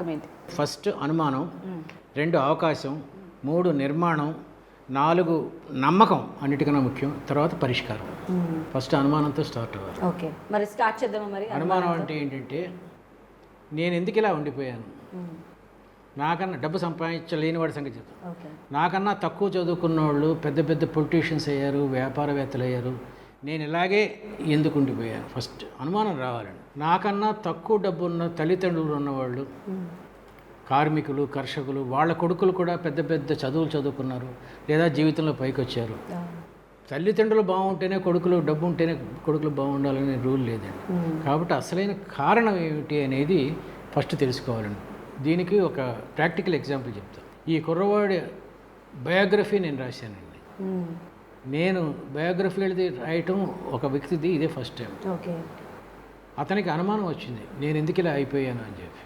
మార్గం ఏంటి? ఫస్ట్ అనుమానం, 2 అవకాశం, 3 నిర్మాణం, 4 నమ్మకం, అన్నిటికన్నా ముఖ్యం. తర్వాత పరిష్కారం. ఫస్ట్ అనుమానంతో స్టార్ట్ అవ్వాలి. ఓకే, మరి స్టార్ట్ చేద్దామా? మరి అనుమానం అంటే ఏంటంటే, నేను ఎందుకు ఇలా ఉండిపోయాను, నాకన్నా డబ్బు సంపాదించలేని వాడి సంగతి చెప్తాను. ఓకే, నాకన్నా తక్కువ చదువుకున్న వాళ్ళు పెద్ద పెద్ద పొలిటీషియన్స్ అయ్యారు, వ్యాపారవేత్తలు అయ్యారు, నేను ఇలాగే ఎందుకు ఉండిపోయాను. ఫస్ట్ అనుమానం రావాలండి. నాకన్నా తక్కువ డబ్బు ఉన్న తల్లిదండ్రులు ఉన్నవాళ్ళు, కార్మికులు, కర్షకులు, వాళ్ళ కొడుకులు కూడా పెద్ద పెద్ద చదువులు చదువుకున్నారు లేదా జీవితంలో పైకి వచ్చారు. తల్లిదండ్రులు బాగుంటేనే కొడుకులు, డబ్బు ఉంటేనే కొడుకులు బాగుండాలనే రూల్ లేదండి. కాబట్టి అసలైన కారణం ఏమిటి అనేది ఫస్ట్ తెలుసుకోవాలండి. దీనికి ఒక ప్రాక్టికల్ ఎగ్జాంపుల్ చెప్తాను. ఈ కుర్రవాడి బయోగ్రఫీ నేను రాశానండి. నేను బయోగ్రఫీ రాయటం ఒక వ్యక్తిది ఇదే ఫస్ట్ టైం. ఓకే, అతనికి అనుమానం వచ్చింది, నేను ఎందుకు ఇలా అయిపోయాను అని చెప్పి.